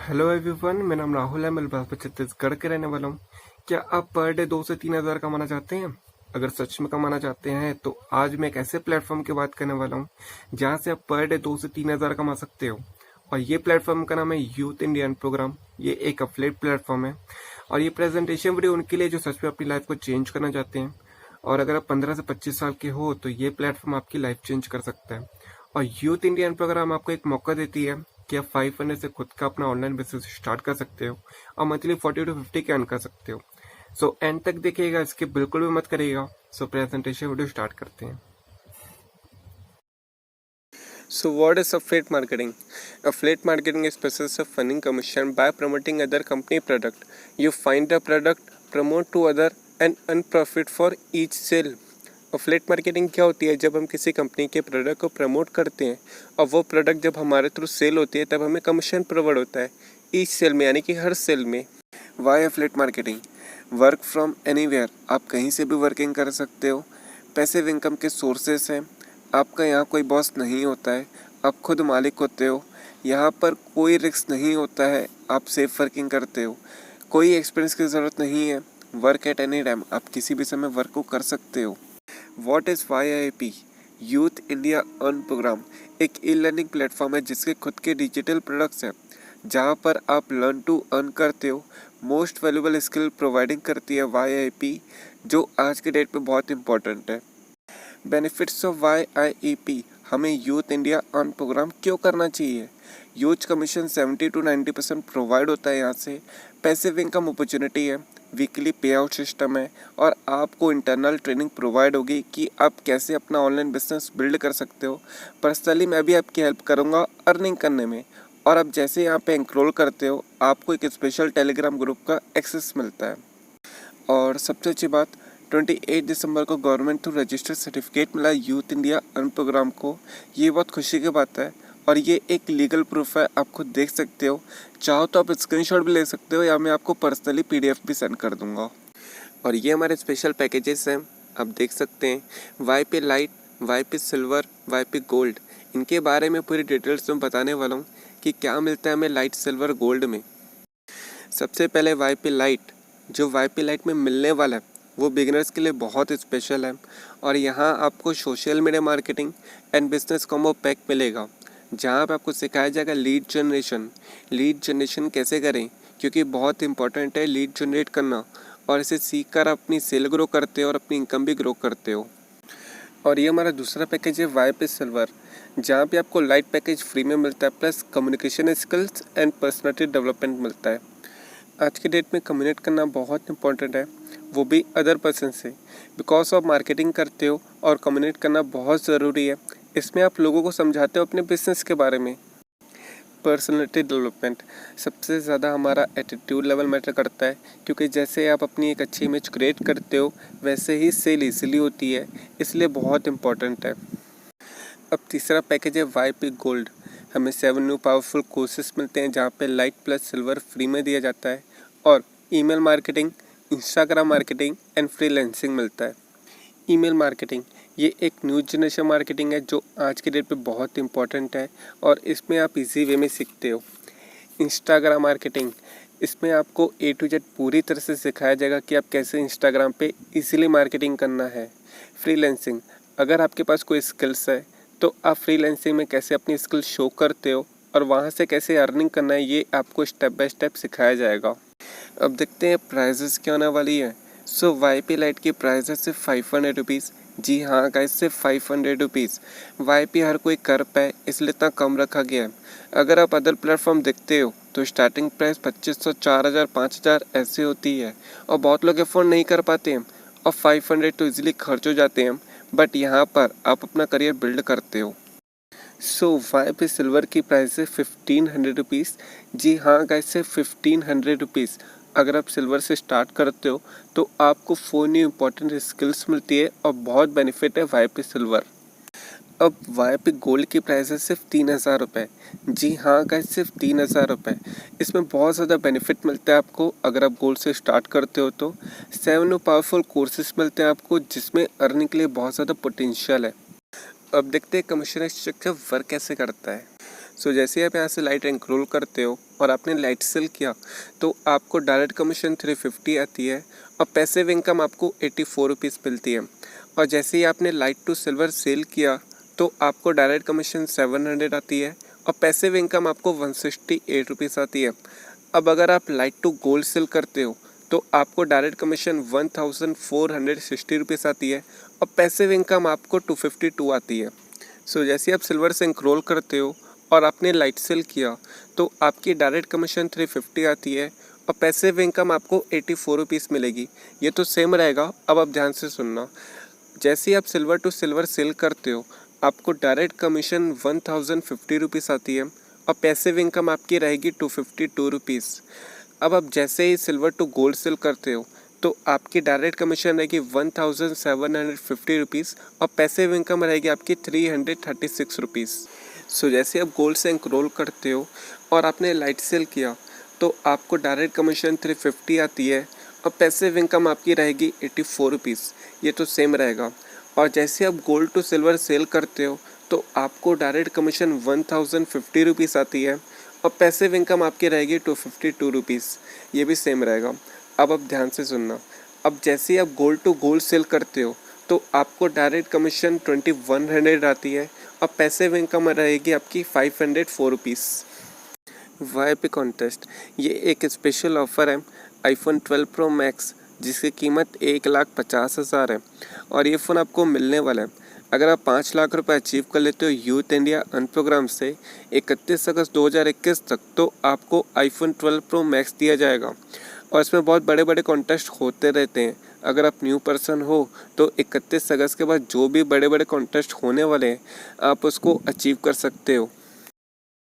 Hello everyone, मेरा नाम राहुल है। मैं बिलासपुर छत्तीसगढ़ के रहने वाला हूँ। क्या आप पर डे 2 से 3 हज़ार कमाना चाहते हैं? अगर सच में कमाना चाहते हैं तो आज मैं एक ऐसे प्लेटफॉर्म की बात करने वाला हूँ जहाँ से आप पर डे 2 से 3 हज़ार कमा सकते हो। और ये प्लेटफॉर्म का नाम है यूथ इंडियन प्रोग्राम। ये एक अफिलिएट प्लेटफॉर्म है और ये प्रेजेंटेशन वीडियो उनके लिए जो सच में अपनी लाइफ को चेंज करना चाहते हैं। और अगर आप 15 से 25 साल के हो तो ये प्लेटफॉर्म आपकी लाइफ चेंज कर सकता है। और यूथ इंडियन प्रोग्राम आपको एक मौका देती है कि आप 500 से खुद का अपना ऑनलाइन बिजनेस स्टार्ट कर सकते हो और मंथली 40 to 50 के अर्न कर सकते हो। सो एंड तक देखिएगा, इसके बिल्कुल भी मत करिएगा। सो प्रेजेंटेशन वीडियो स्टार्ट करते हैं। So what is affiliate marketing? Affiliate marketing is process of earning commission by promoting other company product. You find the product, promote to other and earn profit for each sale. affiliate marketing क्या होती है? जब हम किसी company के product को promote करते हैं और वो प्रोडक्ट जब हमारे थ्रू सेल होती है तब हमें कमीशन प्रोवाइड होता है ईच सेल में, यानी कि हर सेल में। Why affiliate marketing? Work from anywhere, आप कहीं से भी वर्किंग कर सकते हो। पैसिव इनकम के सोर्सेस हैं। आपका यहाँ कोई बॉस नहीं होता है, आप खुद मालिक होते हो। यहाँ पर कोई रिस्क नहीं होता है, आप सेफ वर्किंग करते हो। कोई एक्सपीरियंस की ज़रूरत नहीं है। वर्क एट एनी टाइम, आप किसी भी समय वर्क को कर सकते हो। What is YIP? Youth India earn programme एक ई लर्निंग प्लेटफॉर्म है जिसके खुद के डिजिटल प्रोडक्ट्स हैं जहाँ पर आप लर्न टू अर्न करते हो। मोस्ट वैल्यूबल स्किल प्रोवाइडिंग करती है YIP, जो आज के डेट पे बहुत इंपॉर्टेंट है। बेनिफिट्स ऑफ YIEP, हमें यूथ इंडिया अर्न प्रोग्राम क्यों करना चाहिए? यूथ कमीशन 70 to 90% प्रोवाइड होता है यहाँ से। पैसिव इनकम अपॉर्चुनिटी है, वीकली पे आउट सिस्टम है और आपको इंटरनल ट्रेनिंग प्रोवाइड होगी कि आप कैसे अपना ऑनलाइन बिजनेस बिल्ड कर सकते हो। पर्सनली मैं भी आपकी हेल्प करूँगा अर्निंग करने में। और आप जैसे यहाँ पे एनरोल करते हो आपको एक स्पेशल टेलीग्राम ग्रुप का एक्सेस मिलता है। और सबसे अच्छी बात, 28 दिसंबर को गवर्नमेंट थ्रू रजिस्टर्ड सर्टिफिकेट मिला यूथ इंडिया अर्न प्रोग्राम को। ये बहुत खुशी की बात है और ये एक लीगल प्रूफ है, आप खुद देख सकते हो। चाहो तो आप स्क्रीनशॉट भी ले सकते हो या मैं आपको पर्सनली PDF भी सेंड कर दूंगा। और ये हमारे स्पेशल पैकेजेस हैं, आप देख सकते हैं। YP light, YP silver, YP gold, इनके बारे में पूरी डिटेल्स में बताने वाला हूँ कि क्या मिलता है हमें लाइट, सिल्वर, गोल्ड में। सबसे पहले YP लाइट, जो YP लाइट में मिलने वाला है वो बिगिनर्स के लिए बहुत स्पेशल है। और यहाँ आपको social media marketing and business combo pack मिलेगा जहाँ पे आपको सिखाया जाएगा लीड जनरेशन। लीड जनरेशन कैसे करें, क्योंकि बहुत इंपॉर्टेंट है लीड जनरेट करना। और इसे सीख कर आप अपनी सेल ग्रो करते हो और अपनी इनकम भी ग्रो करते हो। और ये हमारा दूसरा पैकेज है YP सिल्वर, जहाँ पे आपको लाइट पैकेज फ्री में मिलता है plus communication skills and personality development मिलता है। आज के डेट में कम्युनिकेट करना बहुत इंपॉर्टेंट है, वो भी अदर पर्सन से। बिकॉज ऑफ मार्केटिंग करते हो और कम्युनिकेट करना बहुत ज़रूरी है। इसमें आप लोगों को समझाते हो अपने बिजनेस के बारे में। पर्सनालिटी डेवलपमेंट, सबसे ज़्यादा हमारा एटीट्यूड लेवल मैटर करता है, क्योंकि जैसे आप अपनी एक अच्छी इमेज क्रिएट करते हो वैसे ही सेल इजीली होती है, इसलिए बहुत इंपॉर्टेंट है। अब तीसरा पैकेज है YP गोल्ड। हमें 7 न्यू पावरफुल कोर्सेस मिलते हैं जहाँ पे लाइट प्लस सिल्वर फ्री में दिया जाता है और email marketing, Instagram marketing and freelancing मिलता है। ईमेल मार्केटिंग ये एक न्यू जनरेशन मार्केटिंग है जो आज के डेट पे बहुत इंपॉर्टेंट है और इसमें आप इजी वे में सीखते हो। इंस्टाग्राम मार्केटिंग, इसमें आपको A to Z पूरी तरह से सिखाया जाएगा कि आप कैसे इंस्टाग्राम पे इजीली मार्केटिंग करना है। फ्रीलांसिंग, अगर आपके पास कोई स्किल्स है तो आप फ्रीलांसिंग में कैसे अपनी स्किल शो करते हो और वहाँ से कैसे अर्निंग करना है, ये आपको स्टेप बाय स्टेप सिखाया जाएगा। अब देखते हैं प्राइजेस क्या होने वाली है। सो YP लाइट की प्राइस है सिर्फ 500 रुपीज़। जी हाँ गाइस, सिर्फ 500 रुपीज़। YP हर कोई कर पाए इसलिए इतना कम रखा गया है। अगर आप अदर प्लेटफॉर्म देखते हो तो स्टार्टिंग प्राइस 2500, 4000, 5000 ऐसे होती है और बहुत लोग अफोर्ड नहीं कर पाते हैं और 500 तो इजीली खर्च हो जाते हैं। बट यहाँ पर आप अपना करियर बिल्ड करते हो। सो YP सिल्वर की प्राइस है 1500 रुपीज़। जी हाँ गाइस, सिर्फ 1500 रुपीज़। अगर आप सिल्वर से स्टार्ट करते हो तो आपको 4 न्यू इम्पोर्टेंट स्किल्स मिलती है और बहुत बेनिफिट है YP सिल्वर। अब YP गोल्ड की प्राइस है सिर्फ 3000 रुपये। जी हाँ गाइस, सिर्फ 3000 रुपये। इसमें बहुत ज़्यादा बेनिफिट मिलता है आपको अगर आप गोल्ड से स्टार्ट करते हो तो। 7 न्यू पावरफुल कोर्सेज मिलते हैं आपको जिसमें अर्निंग के लिए बहुत ज़्यादा पोटेंशियल है। अब देखते हैं कमीशन स्ट्रक्चर वर्क कैसे करता है। सो जैसे आप यहाँ से लाइट एनरोल करते हो और आपने लाइट सेल किया तो आपको डायरेक्ट कमीशन 350 आती है और पैसिव इनकम आपको 84 रुपीज़ मिलती है। और जैसे ही आपने लाइट टू सिल्वर सेल किया तो आपको डायरेक्ट कमीशन 700 आती है और पैसिव इनकम आपको 168 रुपीज़ आती है। अब अगर आप लाइट टू गोल्ड सेल करते हो तो आपको डायरेक्ट कमीशन 1460 रुपीज़ आती है और पैसिव इनकम आपको 252 आती है। सो जैसे आप सिल्वर से एनरोल करते हो और आपने लाइट सेल किया तो आपकी डायरेक्ट कमीशन 350 आती है और पैसिव इनकम आपको 84 रुपीज़ मिलेगी। ये तो सेम रहेगा। अब आप ध्यान से सुनना, जैसे ही आप सिल्वर टू सिल्वर सेल करते हो आपको डायरेक्ट कमीशन 1050 रुपीज़ आती है और पैसिव इनकम आपकी रहेगी 252 रुपीज़। अब आप जैसे ही सिल्वर टू गोल्ड सेल करते हो तो आपकी डायरेक्ट कमीशन रहेगी 1750 रुपीज़ और पैसिव इनकम रहेगी आपकी 336 रुपीज़। सो जैसे आप गोल्ड से एनरोल करते हो और आपने लाइट सेल किया तो आपको डायरेक्ट कमीशन 350 आती है और पैसिव इनकम आपकी रहेगी 84 रुपीज़। ये तो सेम रहेगा। और जैसे आप गोल्ड टू सिल्वर सेल करते हो तो आपको डायरेक्ट कमीशन 1050 रुपीज़ आती है और पैसिव इनकम आपकी रहेगी 252 रुपीज़। ये भी सेम रहेगा। अब आप ध्यान से सुनना, अब जैसे ही आप गोल्ड टू गोल्ड सेल करते हो तो आपको डायरेक्ट कमीशन 2100 आती है और पैसिव इनकम रहेगी आपकी 504 रुपीज़। VIP कॉन्टेस्ट, ये एक स्पेशल ऑफ़र है आईफोन 12 प्रो मैक्स जिसकी कीमत 1,50,000 है और ये फ़ोन आपको मिलने वाला है अगर आप 5 लाख रुपए अचीव कर लेते हो यूथ इंडिया अर्न प्रोग्राम से 31 अगस्त 2021 तक, तो आपको आईफोन 12 प्रो मैक्स दिया जाएगा। और इसमें बहुत बड़े बड़े कॉन्टेस्ट होते रहते हैं। अगर आप न्यू पर्सन हो तो 31 अगस्त के बाद जो भी बड़े बड़े कॉन्टेस्ट होने वाले हैं आप उसको अचीव कर सकते हो।